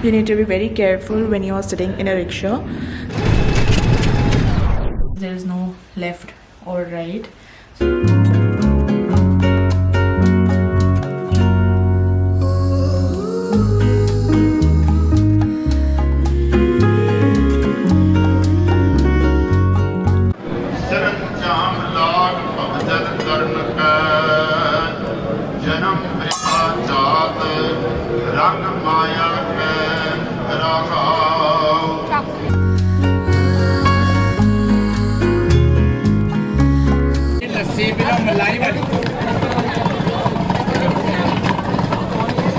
You need to be very careful when you are sitting in a rickshaw. There is no left or right.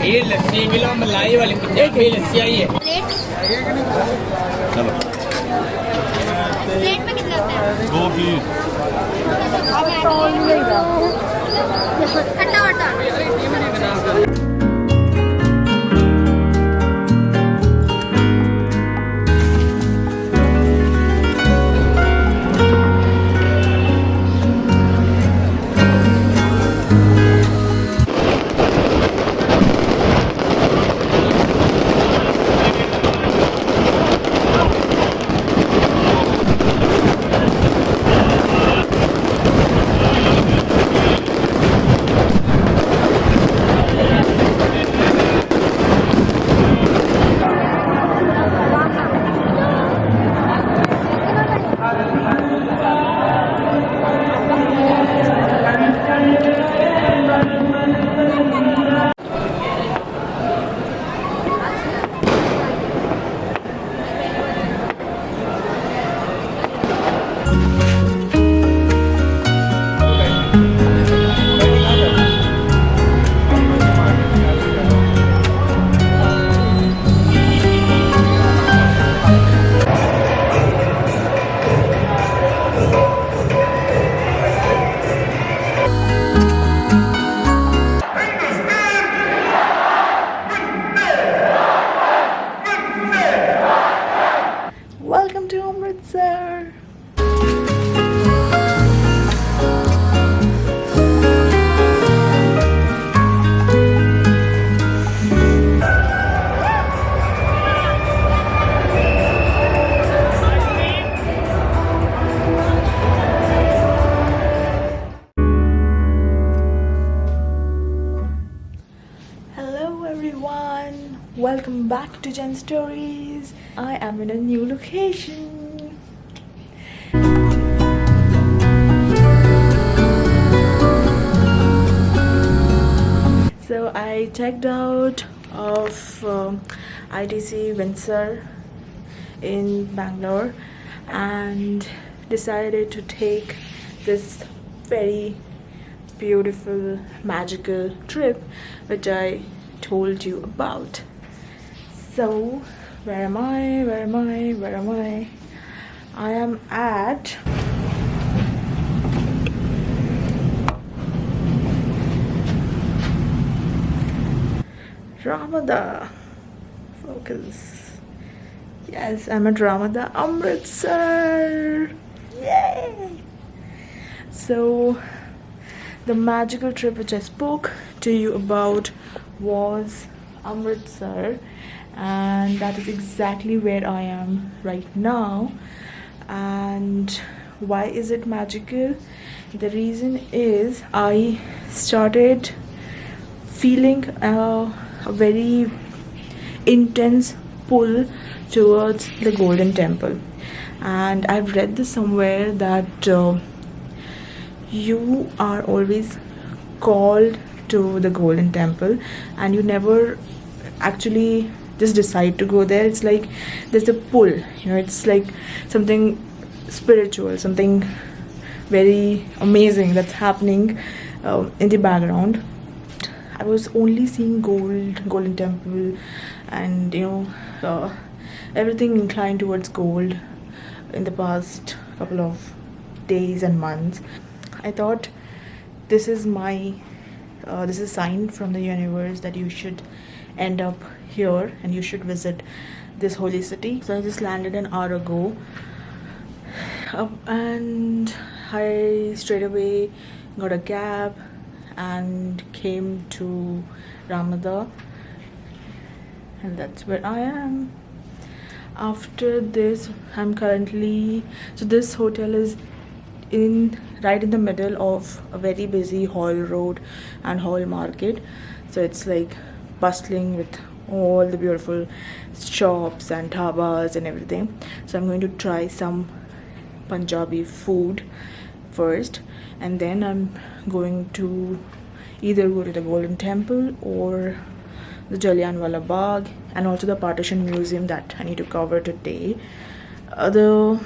ये लस्सी मिला मलाई वाली पंजाबी लस्सी आई है। चलो plate में कितना होता है? 2 पीस। खट्टा वट्टा Welcome to Amritsar. Hello everyone, welcome back to Gen Stories. I am in a new location. So I checked out of ITC Windsor in Bangalore and decided to take this very beautiful magical trip which I told you about. So where am I? I am at Ramada. Focus. Yes, I'm at Ramada, Amritsar. Yay! So the magical trip which I spoke to you about was Amritsar, and that is exactly where I am right now. And why is it magical? The reason is I started feeling a very intense pull towards the Golden Temple, and I've read this somewhere that you are always called to the Golden Temple and you never actually just decide to go there. It's like there's a pull, it's like something spiritual, something very amazing that's happening in the background. I was only seeing Golden Temple, and everything inclined towards gold in the past couple of days and months. I thought this is this is a sign from the universe that you should end up here and you should visit this holy city. So I just landed an hour ago, and I straight away got a cab and came to Ramada, and that's where I am. After this, I'm currently, so this hotel is in right in the middle of a very busy hall road and hall market, so it's like bustling with all the beautiful shops and dhabas and everything. So I'm going to try some Punjabi food first, and then I'm going to either go to the Golden Temple or the Jallianwala Bagh, and also the Partition Museum that I need to cover today. The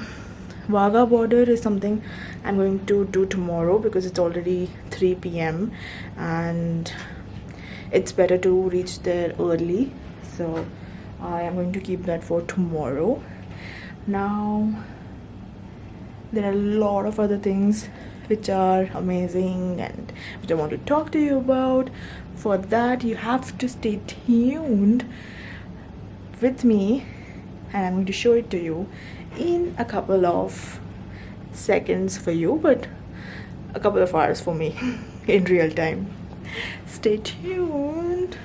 Wagah border is something I'm going to do tomorrow because it's already 3 p.m. and it's better to reach there early. So I am going to keep that for tomorrow. Now, there are a lot of other things which are amazing and which I want to talk to you about. For that, you have to stay tuned with me, and I'm going to show it to you in a couple of seconds for you, but a couple of hours for me in real time. Stay tuned.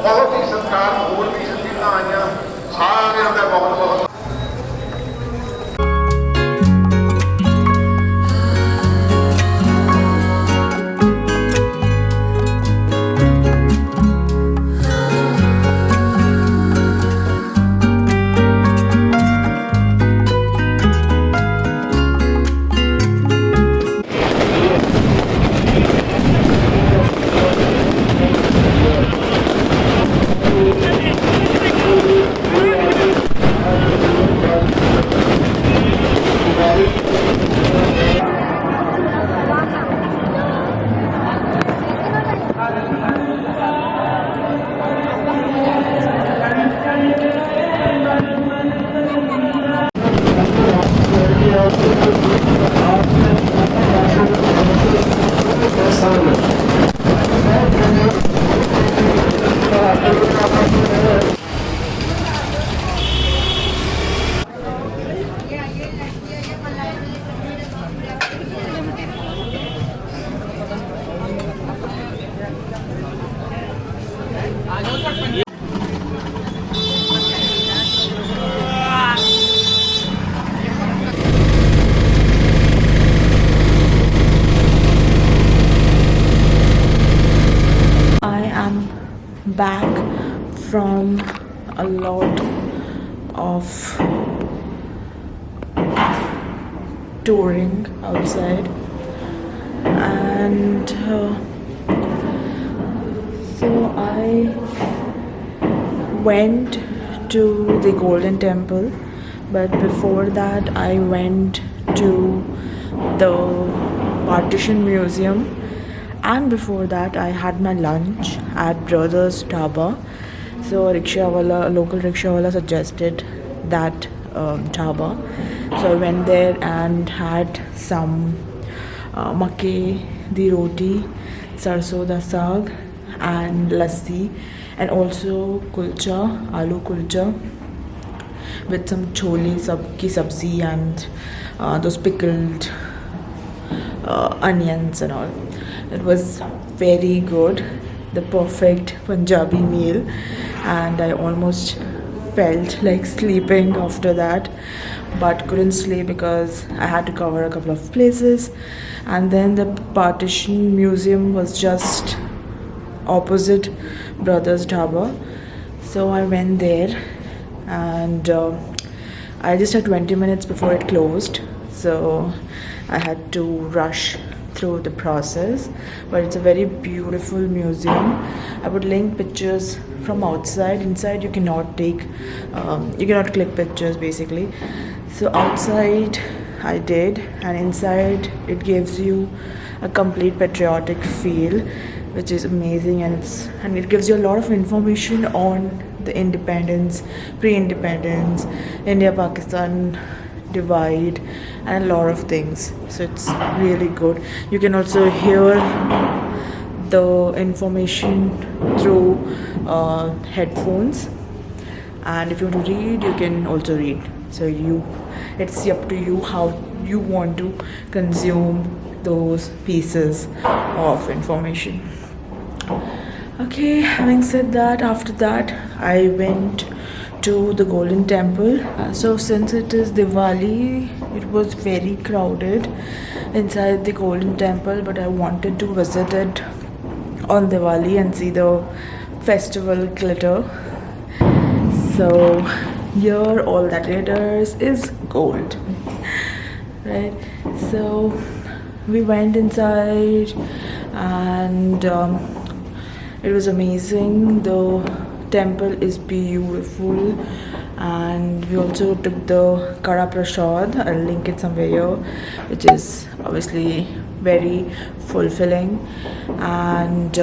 बहुत ही सत्कार और भी सत्कार आइयां सारे दा बहुत बहुत back from a lot of touring outside, and so I went to the Golden Temple, but before that I went to the Partition Museum, and before that I had my lunch at Brothers Dhaba. So a local rickshawala suggested that dhaba, so I went there and had some makke di roti, sarson da saag and lassi, and also kulcha, aloo kulcha with some chole ki sabzi and those pickled onions and all. It was very good, the perfect Punjabi meal, and I almost felt like sleeping after that, but couldn't sleep because I had to cover a couple of places. And then the partition museum was just opposite Brothers Dhaba, so I went there, and I just had 20 minutes before it closed, so I had to rush through the process. But it's a very beautiful museum. I would link pictures from outside. Inside you cannot click pictures basically. So outside I did, and inside it gives you a complete patriotic feel, which is amazing, and it gives you a lot of information on the independence, pre-independence, India-Pakistan divide, and a lot of things. So it's really good. You can also hear the information through headphones, and if you want to read, you can also read. So it's up to you how you want to consume those pieces of information. Okay, having said that, after that I went to the Golden Temple. So since it is Diwali, it was very crowded inside the Golden Temple, but I wanted to visit it on Diwali and see the festival glitter. So here all that glitters is gold, right? So we went inside, and it was amazing. The temple is beautiful, and we also took the Kara Prasad. I'll link it somewhere here, which is obviously very fulfilling. And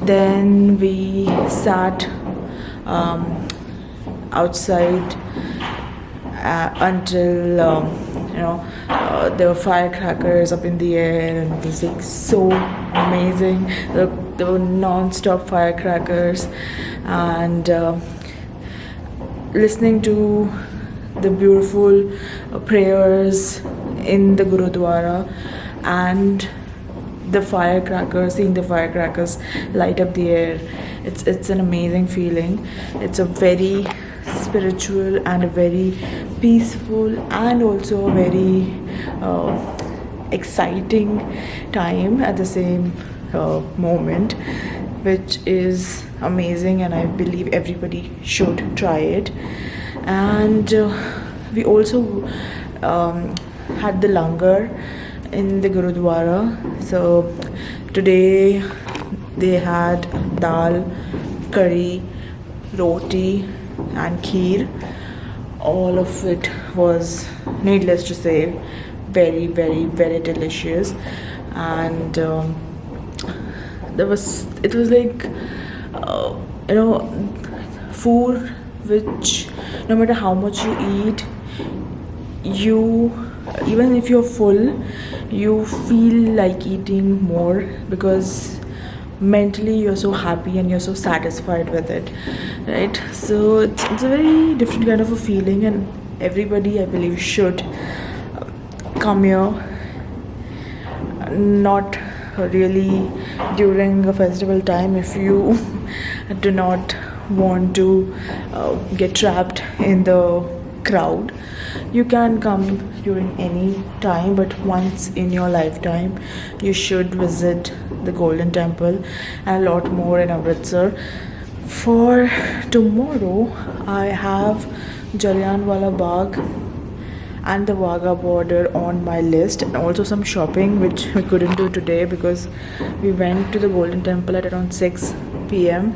then we sat outside until there were firecrackers up in the air, and it was like so amazing. There were non-stop firecrackers, and listening to the beautiful prayers in the Gurudwara, and the firecrackers, seeing the firecrackers light up the air. It's an amazing feeling. It's a very spiritual and a very peaceful and also a very exciting time at the same moment, which is amazing, and I believe everybody should try it. And we also had the langar in the Gurudwara. So today they had dal, curry, roti and kheer. All of it was, needless to say, very, very, very delicious. And it was like food which, no matter how much you eat, even if you're full, you feel like eating more, because mentally you're so happy and you're so satisfied with it, right? So it's a very different kind of a feeling, and everybody, I believe, should come here. Not really during a festival time. If you do not want to get trapped in the crowd, you can come during any time, but once in your lifetime you should visit the Golden Temple, and a lot more in Amritsar. For tomorrow I have Jallianwala Bagh and the Wagah border on my list, and also some shopping which we couldn't do today because we went to the Golden Temple at around 6 p.m.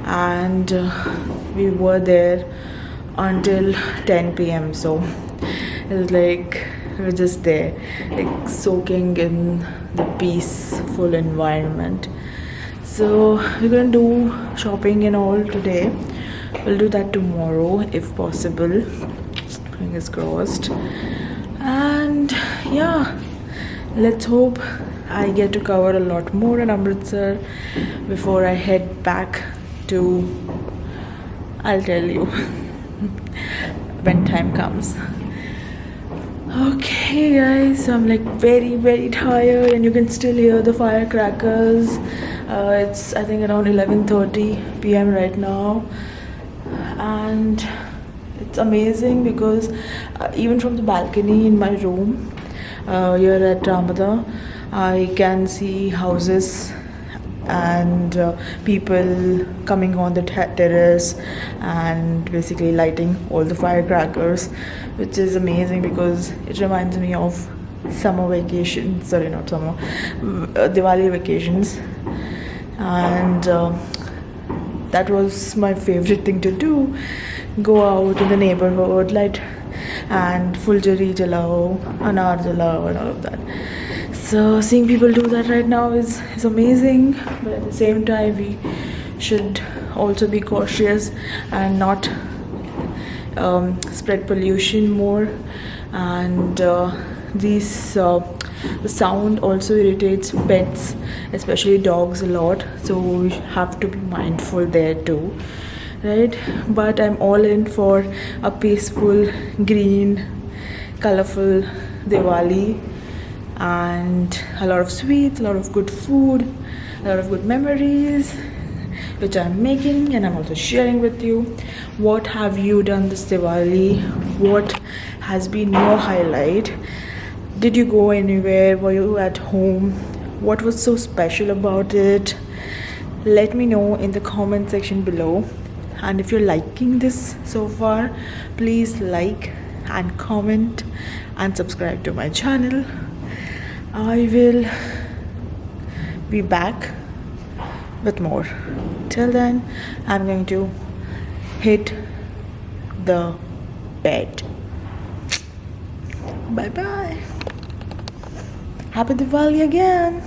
and we were there until 10 p.m. so it was like we were just there, like soaking in the peaceful environment. So we're gonna do shopping and all today. We'll do that tomorrow if possible, fingers crossed. And yeah, let's hope I get to cover a lot more in Amritsar before I head back to, I'll tell you when time comes. Okay guys, so I'm like very, very tired, and you can still hear the firecrackers. It's I think around 11:30 p.m. right now. and it's amazing because even from the balcony in my room here at Ramada, I can see houses and people coming on the terrace and basically lighting all the firecrackers, which is amazing because it reminds me of summer vacation, sorry, not summer, Diwali vacations. And that was my favorite thing to do, go out in the neighborhood, light and fuljari jalao, anar jalao and all of that. So seeing people do that right now is amazing, but at the same time we should also be cautious and not spread pollution more. And the sound also irritates pets, especially dogs, a lot, so we have to be mindful there too, right? But I'm all in for a peaceful, green, colorful Diwali, and a lot of sweets, a lot of good food, a lot of good memories which I'm making and I'm also sharing with you. What have you done this Diwali? What has been your highlight? Did you go anywhere? Were you at home? What was so special about it? Let me know in the comment section below. And if you're liking this so far, please like and comment and subscribe to my channel. I will be back with more. Till then, I'm going to hit the bed. Bye bye. Happy Diwali again.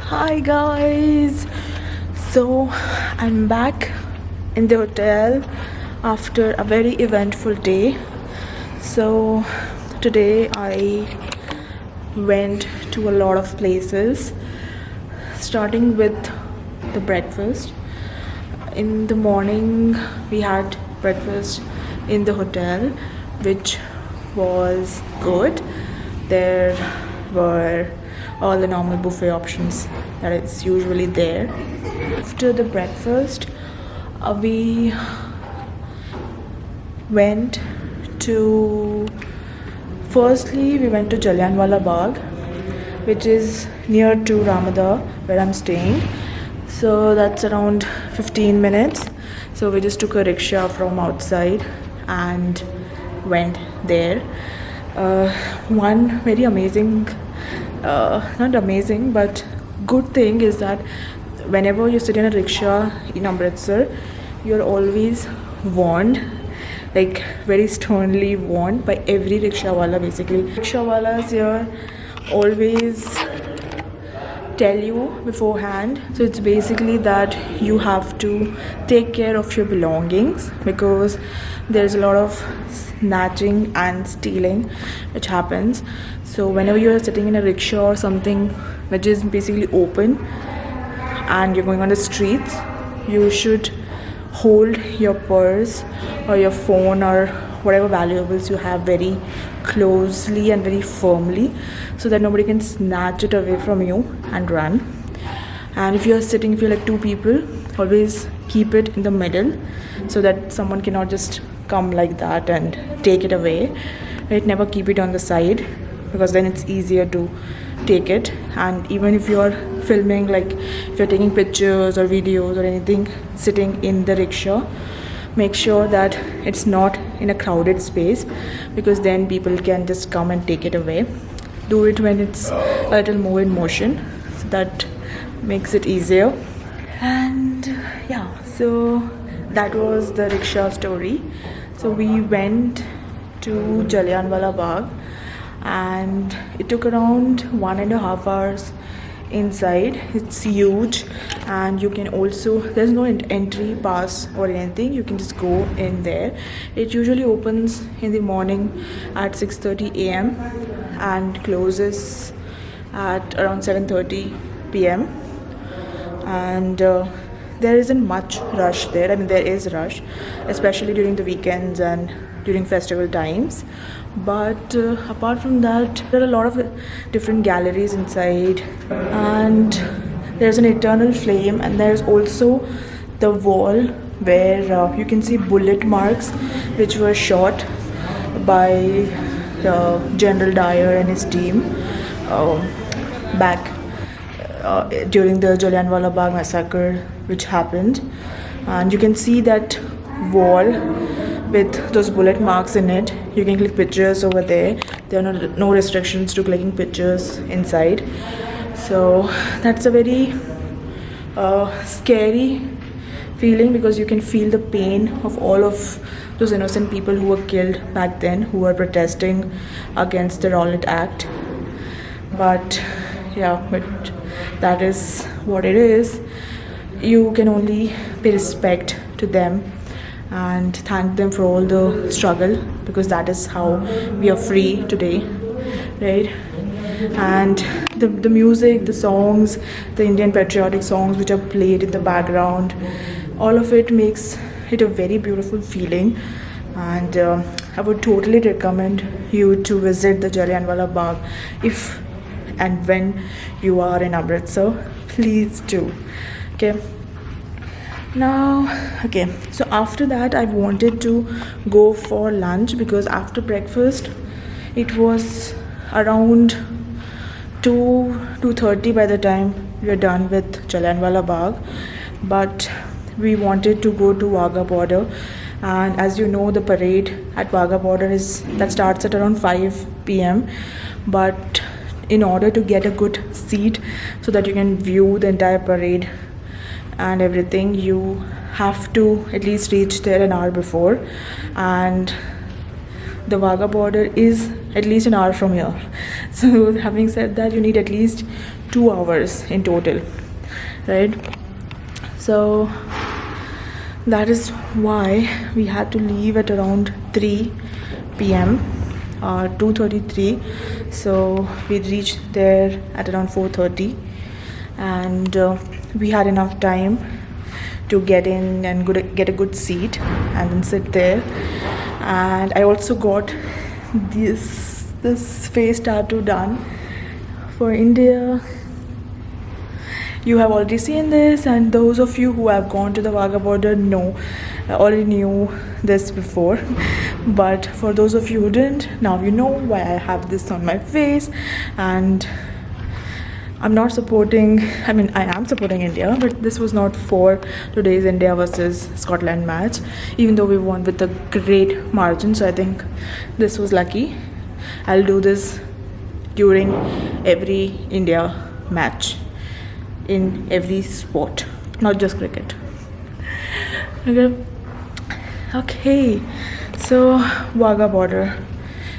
Hi guys, so I'm back in the hotel after a very eventful day. So today I went to a lot of places, starting with the breakfast. In the morning we had breakfast in the hotel, which was good. There were all the normal buffet options that is usually there. After the breakfast, we went to Jallianwala Bagh, which is near to Ramada where I'm staying. So that's around 15 minutes. So we just took a rickshaw from outside and went there. One very amazing, not amazing, but good thing is that whenever you sit in a rickshaw in Amritsar, you're always warned, like very sternly warned by every rickshawala basically. Rickshawalas here always tell you beforehand. So it's basically that you have to take care of your belongings because there's a lot of snatching and stealing which happens. So whenever you're sitting in a rickshaw or something which is basically open and you're going on the streets, you should hold your purse or your phone or whatever valuables you have very closely and very firmly so that nobody can snatch it away from you and run. And if you're like two people, always keep it in the middle so that someone cannot just come like that and take it away. Right? Never keep it on the side, because then it's easier to take it. And even if you're filming, like if you're taking pictures or videos or anything sitting in the rickshaw, make sure that it's not in a crowded space, because then people can just come and take it away. Do it when it's a little more in motion, so that makes it easier. And yeah, so that was the rickshaw story. So we went to Jallianwala Bagh, and it took around 1.5 hours inside. It's huge, and you can also, there's no entry pass or anything, you can just go in there. It usually opens in the morning at 6:30 a.m. and closes at around 7:30 p.m. and there isn't much rush there. I mean, there is rush, especially during the weekends and during festival times, but apart from that, there are a lot of different galleries inside, and there's an eternal flame, and there's also the wall where you can see bullet marks which were shot by General Dyer and his team back during the Jallianwala Bagh massacre which happened. And you can see that wall with those bullet marks in it. You can click pictures over there. There are no restrictions to clicking pictures inside. So that's a very scary feeling, because you can feel the pain of all of those innocent people who were killed back then, who were protesting against the Rowlatt Act. But yeah, but that is what it is. You can only pay respect to them and thank them for all the struggle, because that is how we are free today, right? And the music, the songs, the Indian patriotic songs which are played in the background, all of it makes it a very beautiful feeling. And I would totally recommend you to visit the Jallianwala Bagh if and when you are in Amritsar. Please do. Okay. Now, okay, so after that I wanted to go for lunch, because after breakfast it was around 2:30 by the time we were done with Jallianwala Bagh. But we wanted to go to Wagah border, and as you know, the parade at Wagah border starts at around 5 p.m. But in order to get a good seat so that you can view the entire parade and everything, you have to at least reach there an hour before. And the Wagah border is at least an hour from here. So having said that, you need at least 2 hours in total, right? So that is why we had to leave at around 3 p.m. 2:33. So we reached there at around 4:30, and we had enough time to get in and get a good seat and then sit there. And I also got this face tattoo done for India. You have already seen this, and those of you who have gone to the Wagah border already knew this before. But for those of you who didn't, now you know why I have this on my face. And I am supporting India, but this was not for today's India versus Scotland match, even though we won with a great margin. So I think this was lucky. I'll do this during every India match in every sport, not just cricket. Okay, so Wagah border,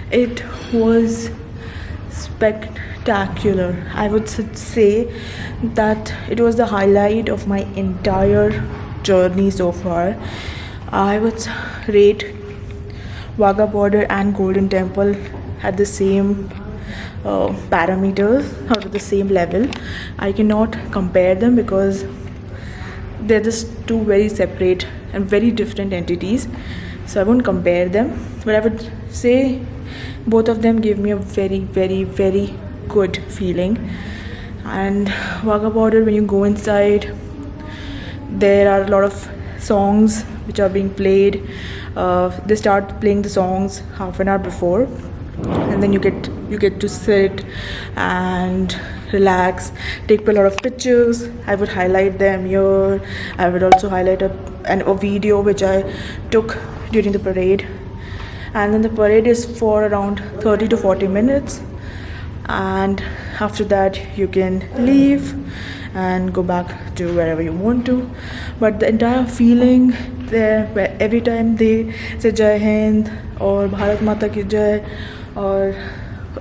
it was spectacular. I would say that it was the highlight of my entire journey so far. I would rate Wagah border and Golden Temple at the same parameters, or to the same level. I cannot compare them because they're just two very separate and very different entities, so I won't compare them. But I would say both of them gave me a very, very, very good feeling. And Wagah border, when you go inside, there are a lot of songs which are being played, They start playing the songs half an hour before, and then you get to sit and relax, take a lot of pictures. I would highlight them here. I would also highlight a video which I took during the parade. And then the parade is for around 30 to 40 minutes, and after that you can leave and go back to wherever you want to. But the entire feeling there, where every time they say Jai Hind or Bharat Mata Ki Jai or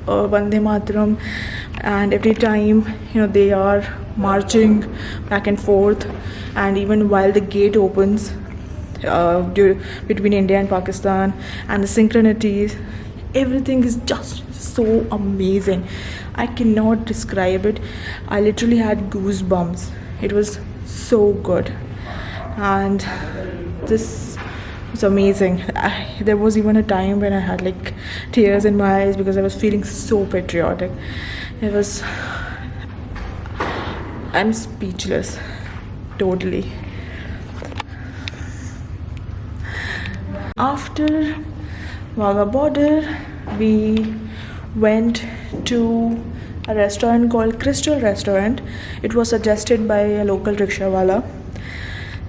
Vande Mataram, and every time they are marching back and forth, and even while the gate opens between India and Pakistan, and the synchronities, everything is just so amazing. I cannot describe it. I literally had goosebumps. It was so good, and this was amazing. There was even a time when I had like tears in my eyes because I was feeling so patriotic. I'm speechless, totally. After Wagah border, we went to a restaurant called Crystal Restaurant. It was suggested by a local rickshaw wala.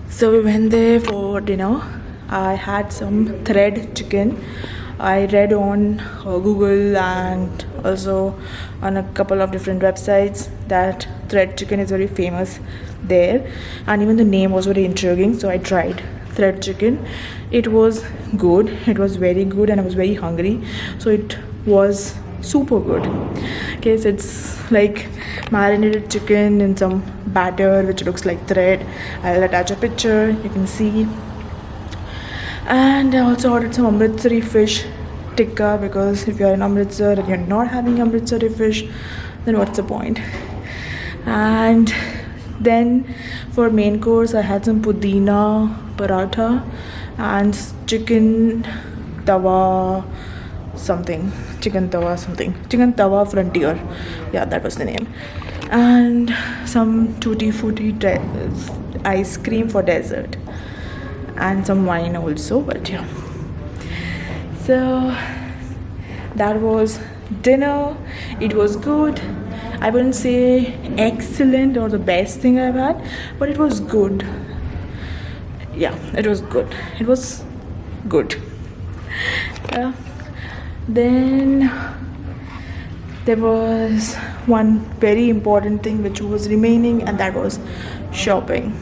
So we went there for dinner. I had some thread chicken. I read on Google and also on a couple of different websites that thread chicken is very famous there, and even the name was very intriguing. So I tried thread chicken. It was good. It was very good, and I was very hungry, so it was super good. Okay, so it's like marinated chicken in some batter which looks like thread. I'll attach a picture, you can see. And I also ordered some Amritsari fish tikka, because if you're in Amritsar and you're not having Amritsari fish, then what's the point? And then for main course, I had some pudina paratha and chicken tawa frontier, yeah, that was the name, and some tutti frutti ice cream for dessert, and some wine also. But yeah, so that was dinner. It was good. I wouldn't say excellent or the best thing I've had, but it was good. Yeah, it was good. It was good. Then there was one very important thing which was remaining, and that was shopping.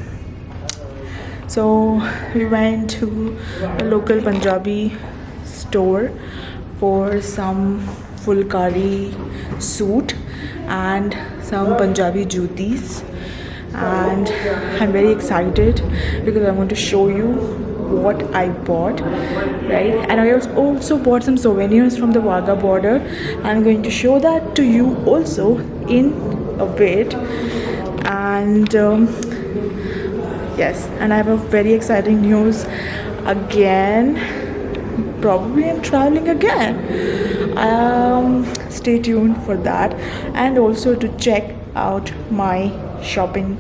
So we went to a local Punjabi store for some fulkari suit and some Punjabi jutis, and I'm very excited because I want to show you what I bought, right? And I also bought some souvenirs from the Wagah border. I'm going to show that to you also in a bit. And yes, and I have a very exciting news again. Probably I'm traveling again. Stay tuned for that, and also to check out my shopping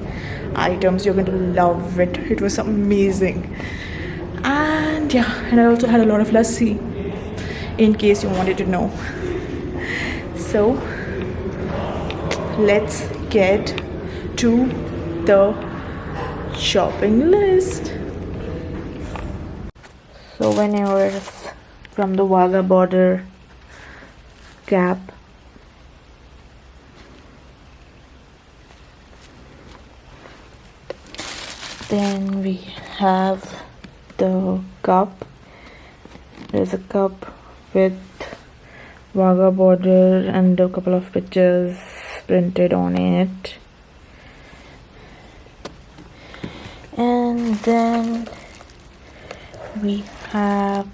items. You're going to love it. It was amazing. And yeah, and I also had a lot of lassi, in case you wanted to know. So let's get to the shopping list. So whenever from the Wagah border gap, then we have the cup. There's a cup with Wagah border and a couple of pictures printed on it. And then we have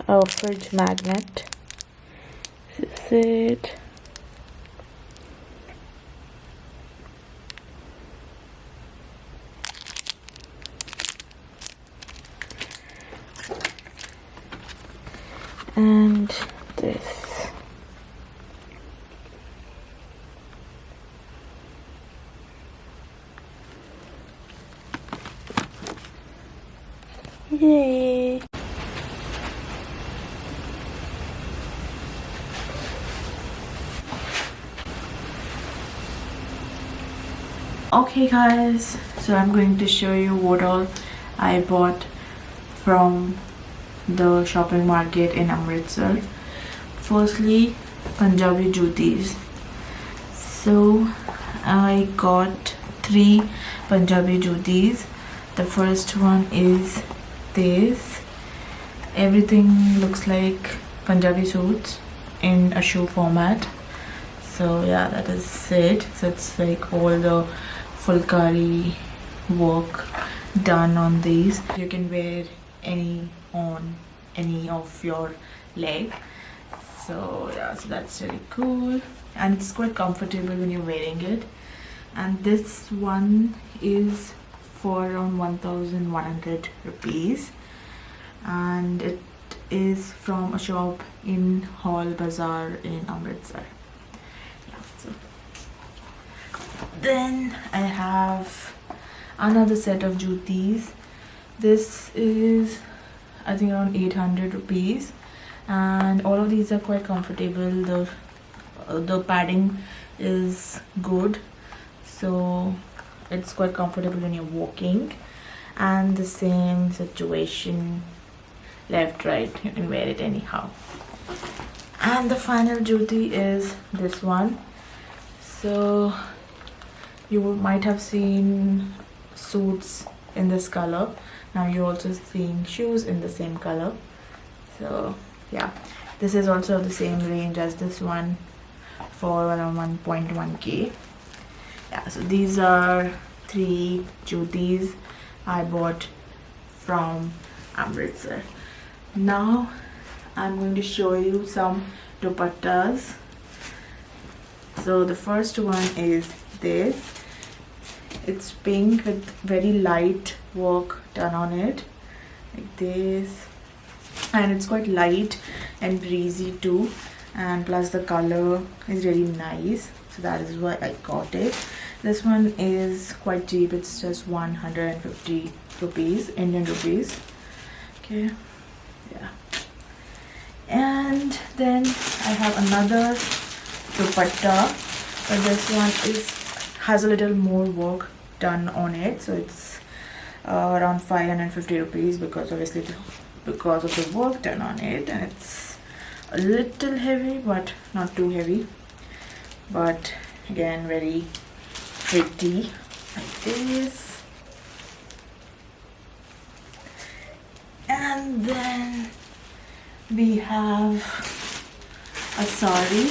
a fridge magnet. This is it. And this. Okay guys, so I'm going to show you what all I bought from the shopping market in Amritsar. Firstly, Punjabi jutis. So I got 3 Punjabi jutis. The first one is this. Everything looks like Punjabi suits in a shoe format. So yeah, that is it. So it's like all the fulkari work done on these. You can wear any on any of your leg. So yeah, so that's really cool and it's quite comfortable when you're wearing it. And this one is for around 1100 rupees and it is from a shop in Hall Bazaar in Amritsar. Yeah, so then I have another set of jutis. This is I think around 800 rupees and all of these are quite comfortable. The padding is good, so it's quite comfortable when you're walking. And the same situation, left right, you can wear it anyhow. And the final juti is this one. So you might have seen suits in this color. Now you're also seeing shoes in the same color. So yeah, this is also the same range as this one for around 1.1k. Yeah, so these are 3 jutis I bought from Amritsar. Now I'm going to show you some dupattas. So the first one is this. It's pink with very light work done on it, like this, and it's quite light and breezy too, and plus the color is really nice, so that is why I got it. This one is quite cheap, it's just 150 rupees, Indian rupees. Okay, yeah. And then I have another dupatta, but this one has a little more work done on it, so it's around 550 rupees because obviously because of the work done on it, and it's a little heavy but not too heavy, but again very pretty, like this. And then we have a sari.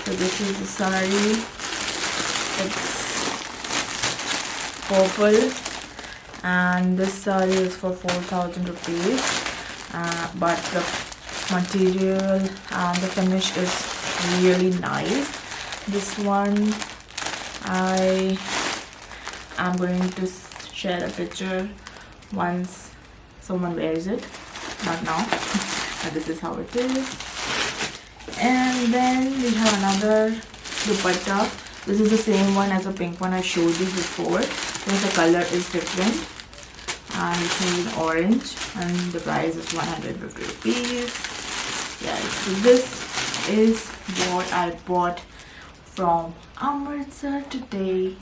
So this is the sari. It's purple and this sari is for 4,000 rupees, but the material and the finish is really nice. This one I am going to share a picture once someone wears it, not now. And this is how it is. And then we have another dupatta. This is the same one as the pink one I showed you before, but the color is different and it's in orange and the price is 150 rupees. Yeah, so this is what I bought from Amritsar today.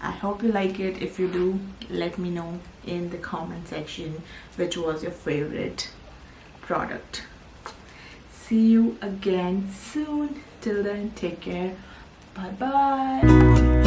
I hope you like it. If you do, let me know in the comment section which was your favorite product. See you again soon. Till then, take care. Bye bye.